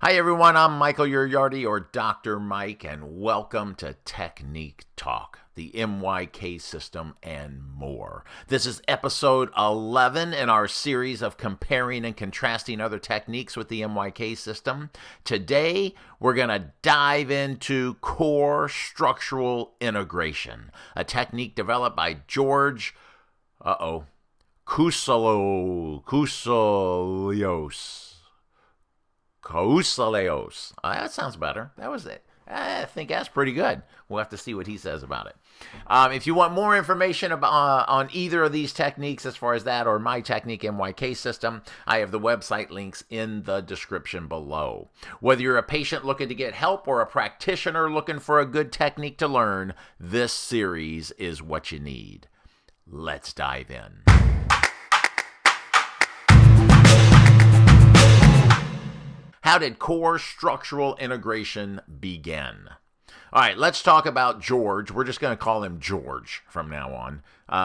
Hi everyone, I'm Michael Uriarty or Dr. Mike, and welcome to Technique Talk, the MYK System, and more. This is episode 11 in our series of comparing and contrasting other techniques with the MYK System. Today, we're going to dive into core structural integration, a technique developed by George Kousaleos. That sounds better. That was it. I think that's pretty good. We'll have to see what he says about it. If you want more information about, on either of these techniques as far as that or my technique MYK system, I have the website links in the description below. Whether you're a patient looking to get help or a practitioner looking for a good technique to learn, this series is what you need. Let's dive in. How did core structural integration begin? All right, let's talk about George. We're just going to call him George from now on.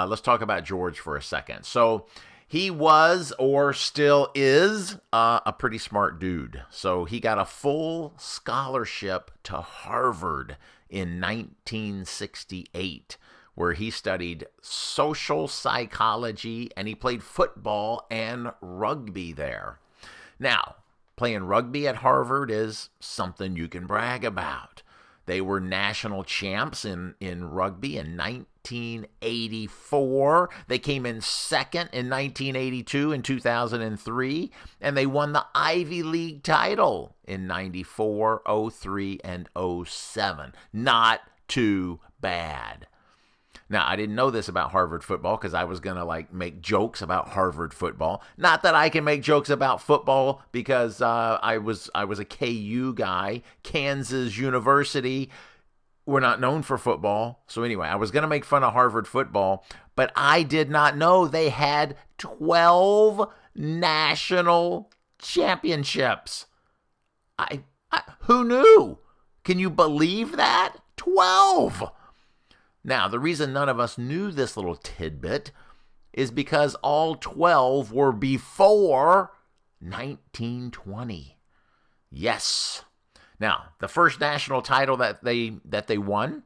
Let's talk about George for a second. So he was, or still is, a pretty smart dude. So he got a full scholarship to Harvard in 1968, where he studied social psychology, and he played football and rugby there. Now, playing rugby at Harvard is something you can brag about. They were national champs in rugby in 1984. They came in second in 1982 and 2003, and they won the Ivy League title in 94, 03, and 07. Not too bad. Now, I didn't know this about Harvard football because I was going to make jokes about Harvard football. Not that I can make jokes about football because I was a KU guy. Kansas University, we're not known for football. So anyway, I was going to make fun of Harvard football, but I did not know they had 12 national championships. Who knew? Can you believe that? 12! Now, the reason none of us knew this little tidbit is because all 12 were before 1920. Yes. Now, the first national title that they won,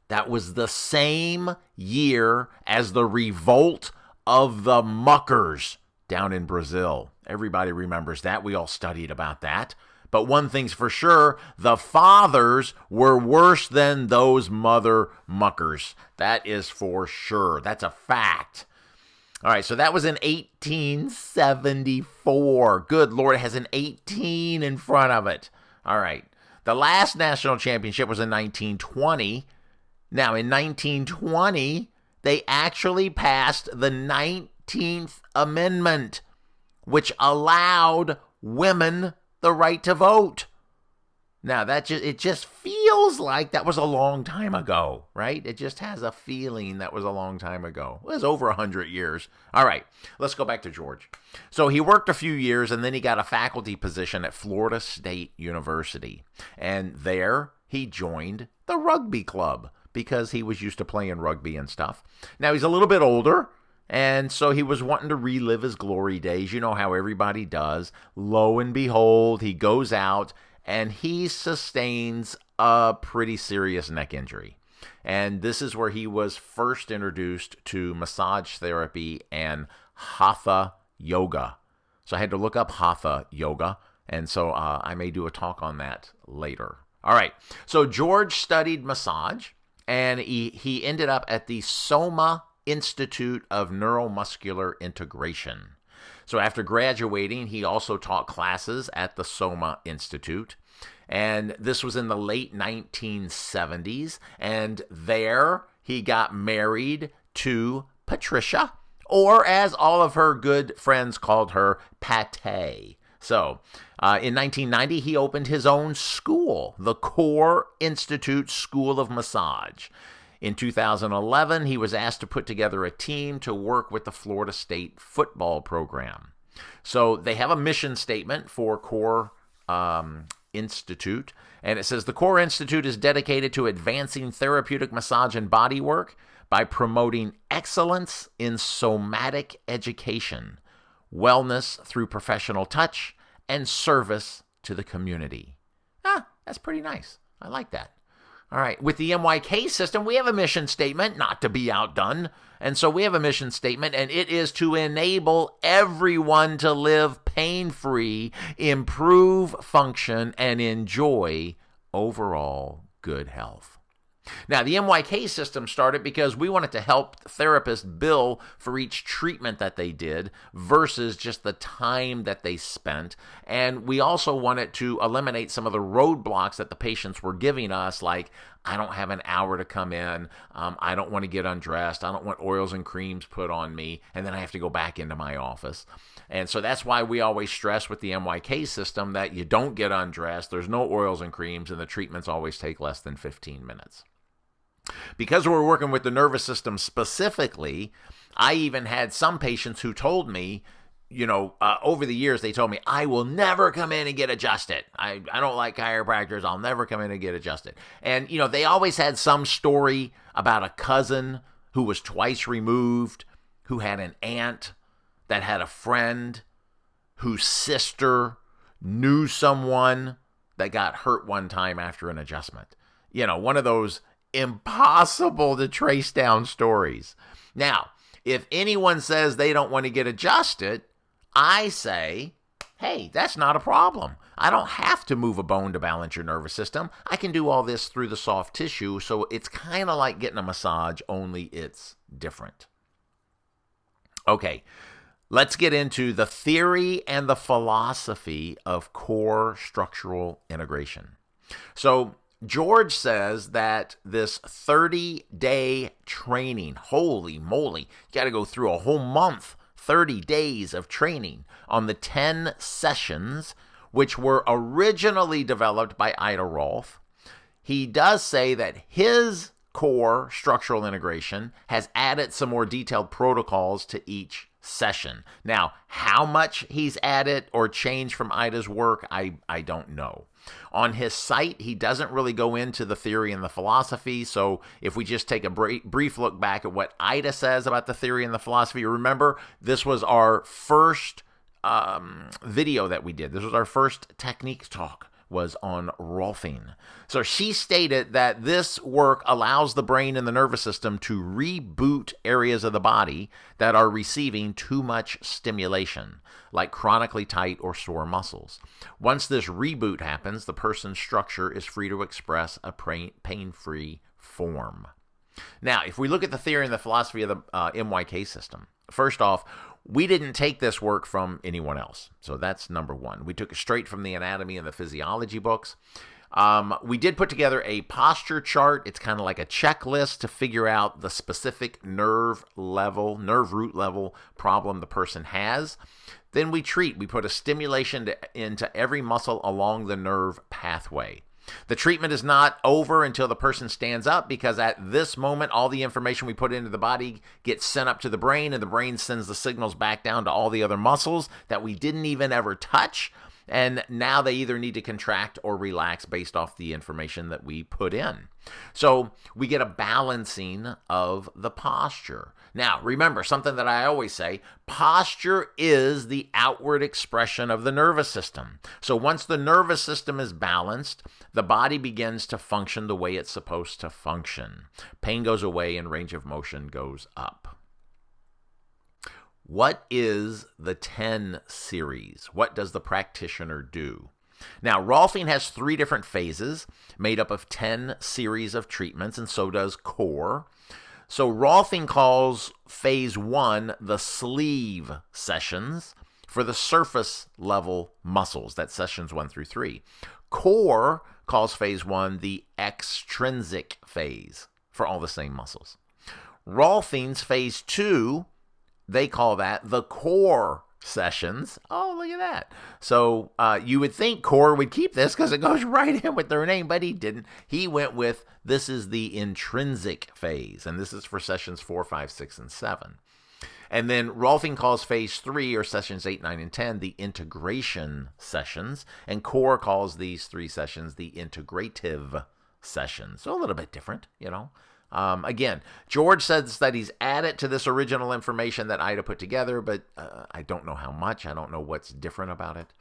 that was the same year as the revolt of the muckers down in Brazil. Everybody remembers that. We all studied about that. But one thing's for sure, the fathers were worse than those mother muckers. That is for sure. That's a fact. All right, so that was in 1874. Good Lord, it has an 18 in front of it. All right. The last national championship was in 1920. Now, in 1920, they actually passed the 19th Amendment, which allowed women the right to vote. Now, it just feels like that was a long time ago, right? It just has a feeling that was a long time ago. It was over 100 years. All right, let's go back to George. So he worked a few years, and then he got a faculty position at Florida State University. And there he joined the rugby club because he was used to playing rugby and stuff. Now, he's a little bit older, and so he was wanting to relive his glory days. You know how everybody does. Lo and behold, he goes out and he sustains a pretty serious neck injury. And this is where he was first introduced to massage therapy and hatha yoga. So I had to look up hatha yoga, and so I may do a talk on that later. All right, so George studied massage, and he ended up at the Soma Institute of Neuromuscular Integration. So after graduating, he also taught classes at the Soma Institute. And this was in the late 1970s. And there he got married to Patricia, or as all of her good friends called her, Pate. So in 1990, he opened his own school, the Core Institute School of Massage. In 2011, he was asked to put together a team to work with the Florida State football program. So they have a mission statement for Core Institute, and it says, the Core Institute is dedicated to advancing therapeutic massage and bodywork by promoting excellence in somatic education, wellness through professional touch, and service to the community. That's pretty nice. I like that. All right, with the MYK system, we have a mission statement, not to be outdone. And so we have a mission statement, and it is to enable everyone to live pain-free, improve function, and enjoy overall good health. Now, the MYK system started because we wanted to help therapists bill for each treatment that they did versus just the time that they spent. And we also wanted to eliminate some of the roadblocks that the patients were giving us, like, I don't have an hour to come in, I don't want to get undressed, I don't want oils and creams put on me, and then I have to go back into my office. And so that's why we always stress with the MYK system that you don't get undressed, there's no oils and creams, and the treatments always take less than 15 minutes. Because we're working with the nervous system specifically, I even had some patients who told me, over the years, they told me, I will never come in and get adjusted. I don't like chiropractors. I'll never come in and get adjusted. And, they always had some story about a cousin who was twice removed, who had an aunt that had a friend whose sister knew someone that got hurt one time after an adjustment. One of those impossible to trace down stories. Now, if anyone says they don't want to get adjusted, I say, hey, that's not a problem. I don't have to move a bone to balance your nervous system. I can do all this through the soft tissue, so it's kind of like getting a massage, only it's different. Okay, let's get into the theory and the philosophy of core structural integration. So, George says that this 30-day training, holy moly, you got to go through a whole month, 30 days of training on the 10 sessions, which were originally developed by Ida Rolf. He does say that his core structural integration has added some more detailed protocols to each session. Now, how much he's added or changed from Ida's work, I don't know. On his site, he doesn't really go into the theory and the philosophy, so if we just take a brief look back at what Ida says about the theory and the philosophy, remember, this was our first video that we did. This was our first technique talk, was on Rolfing. So she stated that this work allows the brain and the nervous system to reboot areas of the body that are receiving too much stimulation, like chronically tight or sore muscles. Once this reboot happens, the person's structure is free to express a pain-free form. Now, if we look at the theory and the philosophy of the MYK system, first off, we didn't take this work from anyone else. So that's number one. We took it straight from the anatomy and the physiology books. We did put together a posture chart. It's kind of like a checklist to figure out the specific nerve root level problem the person has. Then we put a stimulation into every muscle along the nerve pathway. The treatment is not over until the person stands up, because at this moment, all the information we put into the body gets sent up to the brain, and the brain sends the signals back down to all the other muscles that we didn't even ever touch. And now they either need to contract or relax based off the information that we put in. So we get a balancing of the posture. Now, remember, something that I always say, posture is the outward expression of the nervous system. So once the nervous system is balanced, the body begins to function the way it's supposed to function. Pain goes away and range of motion goes up. What is the 10 series? What does the practitioner do? Now, Rolfing has 3 different phases made up of 10 series of treatments, and so does CORE. So Rolfing calls phase 1 the sleeve sessions for the surface level muscles. That's sessions 1 through 3. CORE calls phase 1 the extrinsic phase for all the same muscles. Rolfing's phase 2, they call that the core sessions. Oh, look at that. So you would think CORE would keep this because it goes right in with their name, but he didn't. He went with, this is the intrinsic phase, and this is for sessions 4, 5, 6, and 7. And then Rolfing calls phase 3, or sessions 8, 9, and 10, the integration sessions, and CORE calls these 3 sessions the integrative sessions. So a little bit different, Again, George says that he's added to this original information that Ida put together, but I don't know how much. I don't know what's different about it.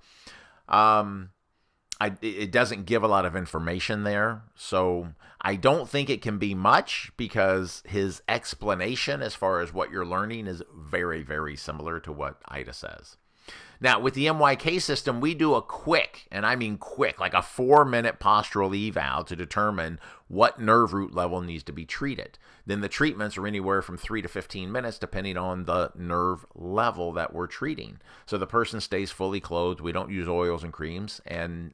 it doesn't give a lot of information there. So I don't think it can be much because his explanation as far as what you're learning is very, very similar to what Ida says. Now, with the MYK system, we do a quick, and I mean quick, like a 4-minute postural eval to determine what nerve root level needs to be treated. Then the treatments are anywhere from 3 to 15 minutes, depending on the nerve level that we're treating. So the person stays fully clothed. We don't use oils and creams, and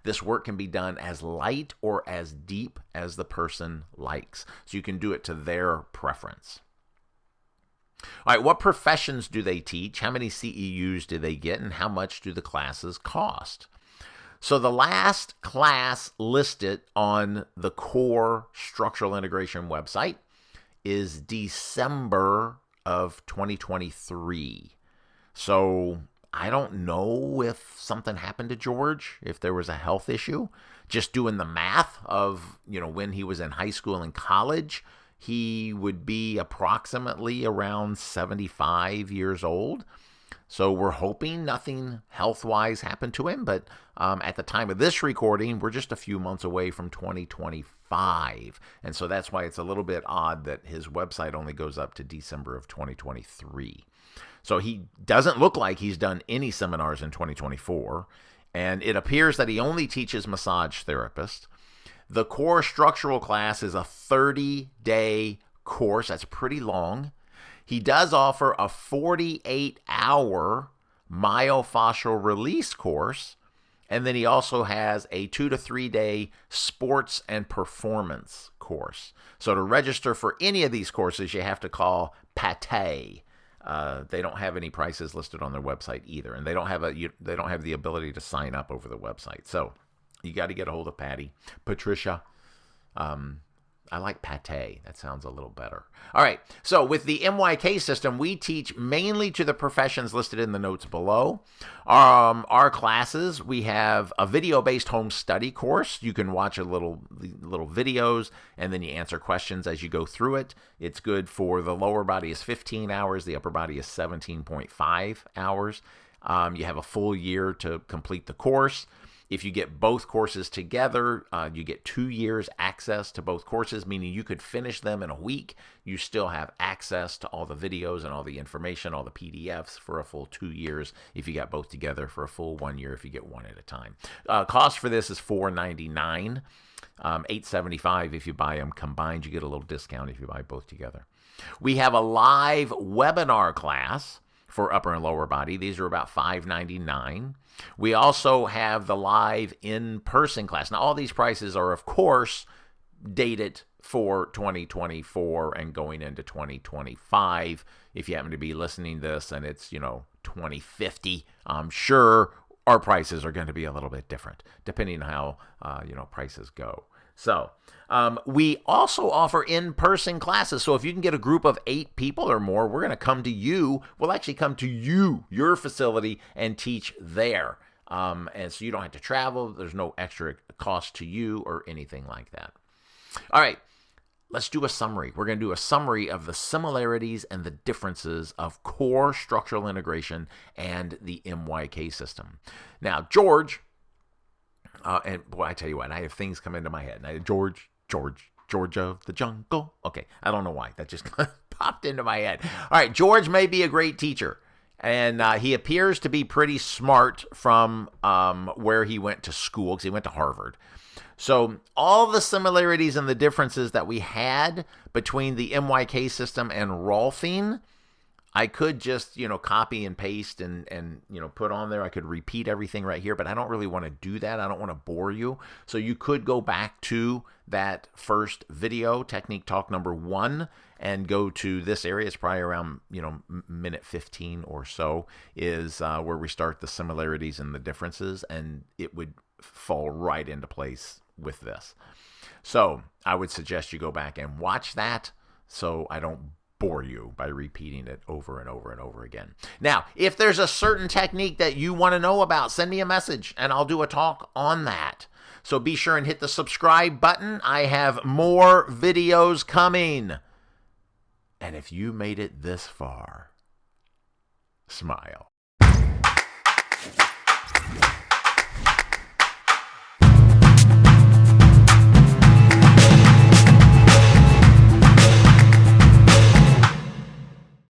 this work can be done as light or as deep as the person likes. So you can do it to their preference. All right, what professions do they teach? How many CEUs do they get? And how much do the classes cost? So the last class listed on the core structural integration website is December of 2023. So I don't know if something happened to George, if there was a health issue. Just doing the math of, when he was in high school and college, he would be approximately around 75 years old. So we're hoping nothing health-wise happened to him. But at the time of this recording, we're just a few months away from 2025. And so that's why it's a little bit odd that his website only goes up to December of 2023. So he doesn't look like he's done any seminars in 2024. And it appears that he only teaches massage therapists. The core structural class is a 30-day course. That's pretty long. He does offer a 48-hour myofascial release course, and then he also has a 2 to 3 day sports and performance course. So to register for any of these courses, you have to call Pate. They don't have any prices listed on their website either, and they don't have the ability to sign up over the website. So you got to get a hold of Patricia. I like Pate. That sounds a little better. All right. So with the MYK system, we teach mainly to the professions listed in the notes below. Our classes, we have a video-based home study course. You can watch little videos, and then you answer questions as you go through it. It's good for the lower body is 15 hours. The upper body is 17.5 hours. You have a full year to complete the course. If you get both courses together, you get 2 years access to both courses, meaning you could finish them in a week. You still have access to all the videos and all the information, all the PDFs for a full 2 years if you got both together, for a full 1 year if you get one at a time. Cost for this is $499, $875 if you buy them combined. You get a little discount if you buy both together. We have a live webinar class for upper and lower body. These are about $599. We also have the live in-person class. Now, all these prices are, of course, dated for 2024 and going into 2025. If you happen to be listening to this and it's, 2050, I'm sure our prices are going to be a little bit different, depending on how, prices go. So we also offer in-person classes. So if you can get a group of 8 people or more, we're going to come to you. We'll actually come to your facility, and teach there. And so you don't have to travel. There's no extra cost to you or anything like that. All right, let's do a summary. We're going to do a summary of the similarities and the differences of core structural integration and the MYK system. Now, George... and boy, I tell you what, I have things come into my head. And George of the jungle. Okay, I don't know why. That just popped into my head. All right, George may be a great teacher. And he appears to be pretty smart from where he went to school, because he went to Harvard. So all the similarities and the differences that we had between the MYK system and Rolfing, I could just, copy and paste and put on there. I could repeat everything right here, but I don't really want to do that. I don't want to bore you. So you could go back to that first video, Technique Talk number 1, and go to this area. It's probably around, minute 15 or so is where we start the similarities and the differences, and it would fall right into place with this. So I would suggest you go back and watch that so I don't bore you by repeating it over and over and over again. Now, if there's a certain technique that you want to know about, send me a message and I'll do a talk on that. So be sure and hit the subscribe button. I have more videos coming. And if you made it this far, smile.